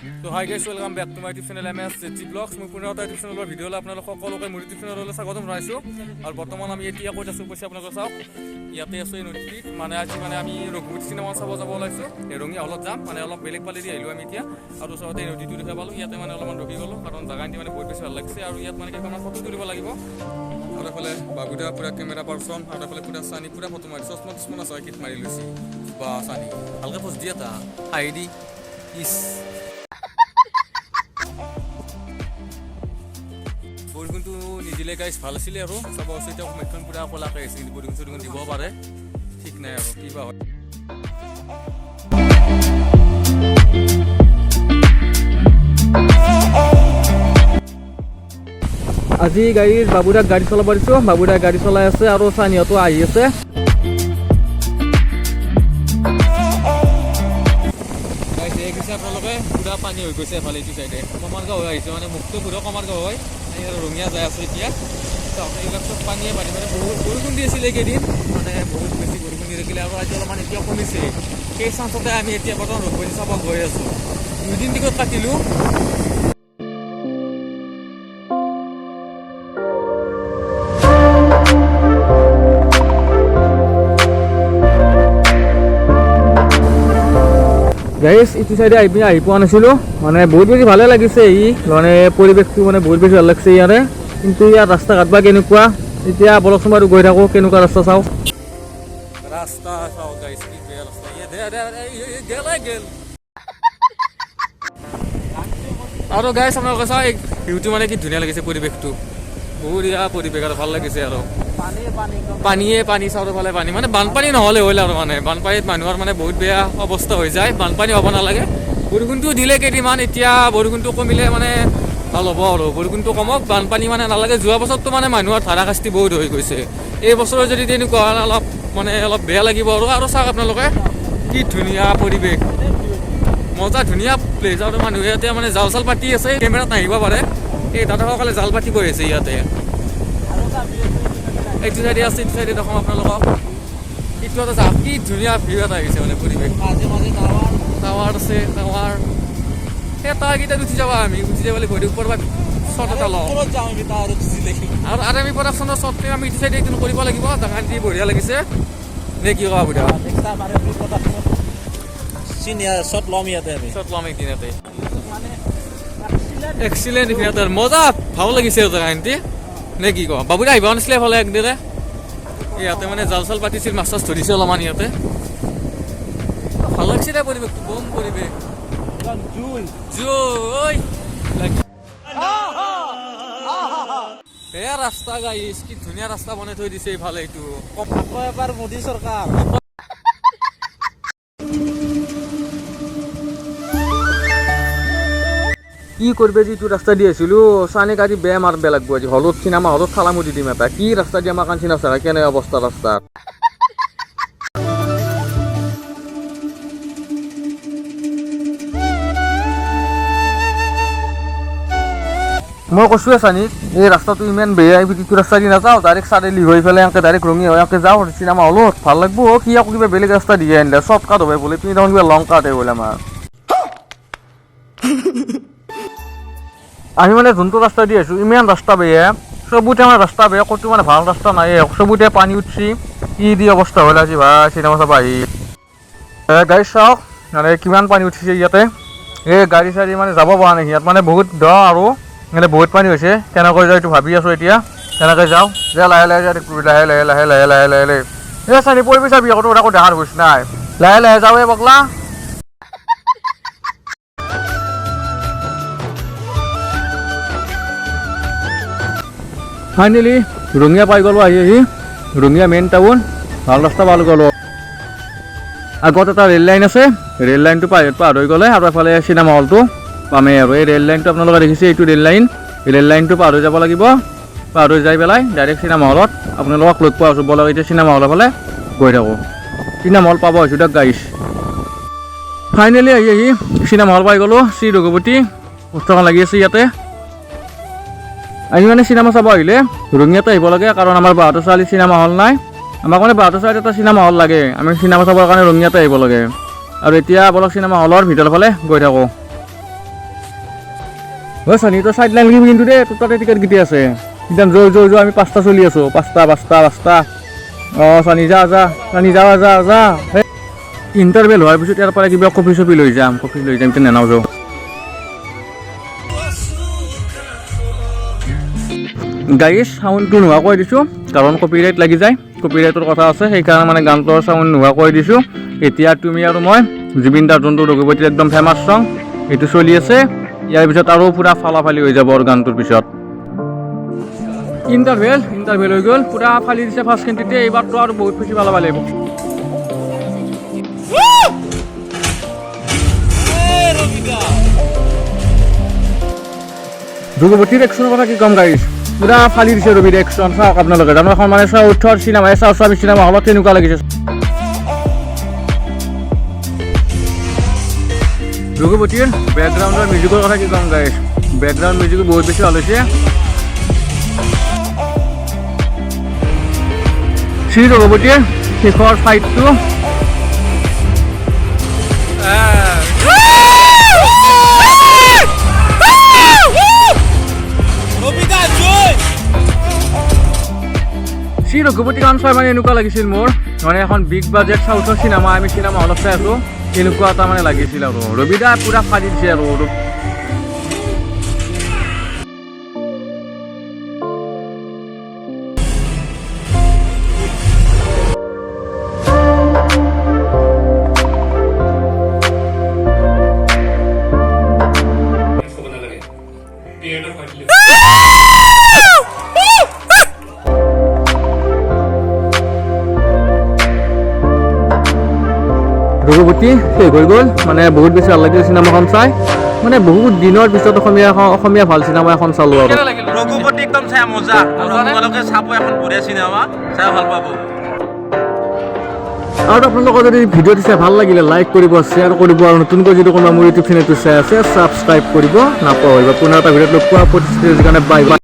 So hi guys, welcome back to my YouTube channel MSG Vlogs. মই পুনৰ এটা YouTube চেনেলৰ ভিডিঅ' লৈ আপোনালোক সকলোকে মোৰ YouTube চেনেললৈ স্বাগতম জনাইছোঁ। আৰু বৰ্তমান আমি এতিয়া ক'ত আছোঁ কৈছে আপোনালোকে চাওক। ইয়াতে আছোঁ এই নদীত মানে আজি আমি ৰঘুপতি চিনেমা চাব যাব ওলাইছোঁ। ৰঙিয়া হলত যাম মানে অলপ বেলেগ পালে দি আহিলোঁ আমি এতিয়া। আৰু ওচৰতে এই নদীটো দেখা পালোঁ। ইয়াতে মানে অলপমান ৰখি গ'লোঁ কাৰণ জাগাখিনি মানে বহুত বেছি ভাল লাগিছে আৰু ইয়াত মানে কেইখনমান ফটো তুলিব লাগিব। আৰু এফালে বাবুদা পুৰা কেমেৰা পাৰ্চন আৰু এফালে পুৰা চানি পুৰা ফটো মাৰি চচমা চাই কিট মাৰি লৈছে বা চানি ভালকৈ পোষ্ট দিয়া তা আই ডি ইছ বৰষুণটো নিদিলে গাইছ ভাল আছিলে আৰু চাব আছে এতিয়া মেটখন পুৰা কলাকৈ আহিছে কিন্তু বৰষুণ চৰষুণ দিব পাৰে ঠিক নাই আৰু কিবা হয়। আজি গাড়ীৰ বাবুদাক গাড়ী চলাব দিছোঁ। বাবুদাই গাড়ী চলাই আছে আৰু চানিহঁতো আহি আছে। আপোনালোকে পুৰা পানী হৈ গৈছে এফালে এইটো চাইডে কমাৰগাঁও হৈ আহিছে মানে মুখটো পুৰা কমাৰগাঁও হয় ৰঙিয়া যাই আছোঁ এতিয়া। এইবিলাক চব পানীয়ে পানী মানে বহুত বৰষুণ দি আছিলে এইকেইদিন মানে বহুত বেছি বৰষুণ দি থাকিলে আৰু আজি অলপমান এতিয়া কমিছে। সেই চান্সতে আমি এতিয়া বৰ্তমান ৰঘুপতি চাব গৈ আছোঁ। দুদিন টিকট কাটিলোঁ। গাইছ ইটো চাইডে আহি পোৱা নাছিলোঁ মানে বহুত বেছি ভালে লাগিছে মানে পৰিৱেশটো মানে বহুত বেছি ভাল লাগিছে ইয়াৰে। কিন্তু ইয়াৰ ৰাস্তা ঘাট বা কেনেকুৱা এতিয়া বলকচোন বাৰু গৈ থাকোঁ কেনেকুৱা ৰাস্তা চাওঁ। ৰাস্তা চাওঁ গাইছ কি বেয়া ৰাস্তা আৰু গাইছ আপোনালোকে চাওঁ ভিউটো মানে কি ধুনীয়া লাগিছে পৰিৱেশটো বহুত পৰিৱেশ আৰু ভাল লাগিছে আৰু পানী চাৰিওফালে পানী মানে বানপানী নহ'লে হ'ল আৰু মানে বানপানীত মানুহৰ মানে বহুত বেয়া অৱস্থা হৈ যায়। বানপানী হ'ব নালাগে। বৰষুণটো দিলে কেইদিনমান এতিয়া বৰষুণটো কমিলে মানে ভাল হ'ব আৰু বৰষুণটো কমক বানপানী মানে নালাগে। যোৱা বছৰটো মানে মানুহৰ ধাৰাশাস্তি বহুত হৈ গৈছে। এই বছৰৰ যদি তেনেকুৱা অলপ বেয়া লাগিব আৰু চাওক আপোনালোকে কি ধুনীয়া পৰিৱেশ মজা ধুনীয়া প্লেচ আৰু মানুহে ইয়াতে মানে জাল চাল পাতি আছে। কেমেৰাত নাহিব পাৰে এই দাদাসকলে জাল পাতি গৈ আছে ইয়াতে। এইটো চাইডে আছে এইটো চাইডে দেখোন আপোনালোকক এইটো এটা যাওক কি ধুনীয়া ভিউ এটা আহিছে মানে পৰিৱেশ। টাৱাৰ আছে টাৱাৰ সেই টাৱাৰকেইটাত উঠি যাবা আমি উঠি যাবলৈ ভৰিৰ ওপৰত শ্বট এটা লওঁ আৰু আমি প্ৰডাকশ্যনৰ শ্বটটো আমি ইটো চাইডে এইটো কৰিব লাগিব। জাগাখিনি বঢ়িয়া লাগিছে নে কি কোৱা বুঢ়া শ্বট ল'ম একদিন ইয়াতে এক্সিলেণ্ট সিহঁতৰ মজা ভাল লাগিছে জাগাখিনি নে কি কোৱা বাবুদা আহিব নাছিলে ফালে একদিনে ইয়াতে মানে জাল চাল পাতিছিল মাছ চাছ ধৰিছে অলপমান ইয়াতে ভাল লাগিছে দে পৰিৱেশটো বম পৰিৱেশ বেয়া ৰাস্তা গাইছ কি ধুনীয়া ৰাস্তা বনাই থৈ দিছে এইফালে এইটো এবাৰ মোদী চৰকাৰ কি কৰিবে যিটো ৰাস্তা দি আছিলোঁ চানি গাড়ী বেয়া মাৰিব লাগিব আজি হলত চিনেমা হলত ঠালা মুদি দিম এটা কি ৰাস্তা দি আমাৰ কাঞ্চিনা চাৰা কেনে অৱস্থা ৰাস্তাৰ। মই কৈছোঁৱে চানিক এই ৰাস্তাটো ইমান বেয়া এইটো ৰাস্তা দি নাযাওঁ ডাইৰেক্ট চাৰিআলি হৈ পেলাই এনেকৈ ডাইৰেক্ট ৰঙি হৈ এনেকৈ যাওঁ চিনেমা হলত ভাল লাগিব কি আকৌ কিবা বেলেগ ৰাস্তা দিয়ে আনিলে শ্বৰ্ট কাট হ'ব বোলে তুমি দেখোন কিবা লং কাট বোলে আমাৰ। আমি মানে যোনটো ৰাস্তা দি আছোঁ ইমান ৰাস্তা বেয়া চবুতে মানে ৰাস্তা বেয়া ক'তো মানে ভাল ৰাস্তা নাই চবুতে পানী উঠছি কি দি অৱস্থা হ'ল আজি ভাই চিনেমা চাব আহি গাড়ী চাওক মানে কিমান পানী উঠিছে ইয়াতে এই গাড়ী চাড়ী মানে যাব পৰা নাই ইয়াত মানে বহুত দ আৰু মানে বহুত পানী হৈছে কেনেকৈ যাওঁ এইটো ভাবি আছোঁ এতিয়া তেনেকৈ যাওঁ যে লাহে লাহে লাহে এই চানি পৰিবি চাবি আকৌ দেখাৰ গৈছে নাই লাহে লাহে যাওঁ এই বগলা। ফাইনেলি ৰঙিয়া পাই গ'লোঁ আহি ৰঙিয়া মেইন টাউন ভাল ৰাস্তা পাই গ'লোঁ। আগত এটা ৰেল লাইন আছে ৰেল লাইনটো পাৰ হৈ গ'লে আৰু এফালে চিনেমা হলটো পামেই আৰু এই ৰেল লাইনটো আপোনালোকে দেখিছে এইটো ৰেল লাইনটো পাৰ হৈ যাব লাগিব। পাৰ হৈ যাই পেলাই ডাইৰেক্ট চিনেমা হলত আপোনালোকক লগ পোৱা আছোঁ বলক এতিয়া চিনেমা হলৰ ফালে গৈ থাকোঁ। চিনেমা হল পাব হৈছোঁ দিয়ক গাইছ। ফাইনেলি আহি চিনেমা হল পাই গ'লোঁ শ্ৰী ৰঘুপতি পুস্তকখন লাগি আছে ইয়াতে। আমি মানে চিনেমা চাব আহিলে ৰঙিয়াতে আহিব লাগে কাৰণ আমাৰ বাহাদুৰ চাৰিআলি চিনেমা হল নাই। আমাক মানে বাহাদুৰ চাৰিআলিত এটা চিনেমা হল লাগে আমি চিনেমা চাবৰ কাৰণে ৰঙিয়াতে আহিব লাগে। আৰু এতিয়া বলক চিনেমা হলৰ ভিতৰৰ ফালে গৈ থাকোঁ। ঐ চানি তই চাইড লাইন লিখিবি কিন্তু দেই তোৰ তাতে টিকেট কেতিয়া আছে এতিয়া জয় আমি 5টা চলি আছোঁ 5টা অঁ চানি যা ইণ্টাৰভেল হোৱাৰ পিছত ইয়াৰ পৰা কিবা কফি চফি লৈ যাম এতিয়া নেনাও যাওঁ গাড়ীৰ চাউণ্ডটো নোহোৱা কৰি দিছোঁ কাৰণ কপিৰাইট লাগি যায় কপিৰাইটৰ কথা আছে সেইকাৰণে মানে গানটোৰ চাউণ্ড নোহোৱা কৰি দিছোঁ এতিয়া তুমি আৰু মই জুবিন দাৰ যোনটো ৰঘুপতিৰ একদম ফেমাছ ছং এইটো চলি আছে ইয়াৰ পিছত আৰু পুৰা ফালাফালি হৈ যাব আৰু গানটোৰ পিছত ইণ্টাৰভেল হৈ গ'ল পুৰা ফালি দিছে ফাৰ্ষ্ট খেন্তিতে এইবাৰতো আৰু বহুত বেছি ফালাব লাগিব ৰঘুপতিৰ একশ্যনৰ কথা কি ক'ম গাইছ পুৰা ফালি দিছে ৰবিৰ একশ্যন চাওক আপোনালোকে জানো এখন মানে চাউথৰ চিনেমা চাউথ চিনেমা হলত তেনেকুৱা লাগিছে ৰঘুপতিৰ বেকগ্ৰাউণ্ডৰ মিউজিকৰ কথা কি ক'ম গাইছ বেকগ্ৰাউণ্ড মিউজিকো বহুত বেছি ভাল হৈছে শ্ৰী ৰঘুপতিৰ শেষৰ ফাইটটো শ্ৰী ৰঘুপতি গান চাই মানে এনেকুৱা লাগিছিল মোৰ মানে এখন বিগ বাজেট চাউথৰ চিনেমা আমি চিনেমা হলত চাই আছোঁ এনেকুৱা এটা মানে লাগিছিল আৰু ৰবিদা পুৰা ফালি দিছে আৰু ৰঘুপতি শেষ হৈ গ'ল মানে বহুত বেছি ভাল লাগিল চিনেমাখন চাই মানে বহুত দিনৰ পিছত অসমীয়া ভাল চিনেমা এখন চালোঁ আৰু ৰঘুপতি একদম চাই মজা আপোনালোকে চাব এখন বঢ়িয়া চিনেমা চাই ভাল পাব আৰু আপোনালোকৰ যদি ভিডিঅ'টো চাই ভাল লাগিলে লাইক কৰিব শ্বেয়াৰ কৰিব আৰু নতুনকৈ যদি কোনোবা মোৰ ইউটিউব চেনেলটো চাই আছে ছাবস্ক্ৰাইব কৰিব নাপাহৰিব পুনৰ এটা ভিডিঅ'ত লগ পোৱাৰ প্ৰতিশ্ৰুতিৰ কাৰণে বাই বাই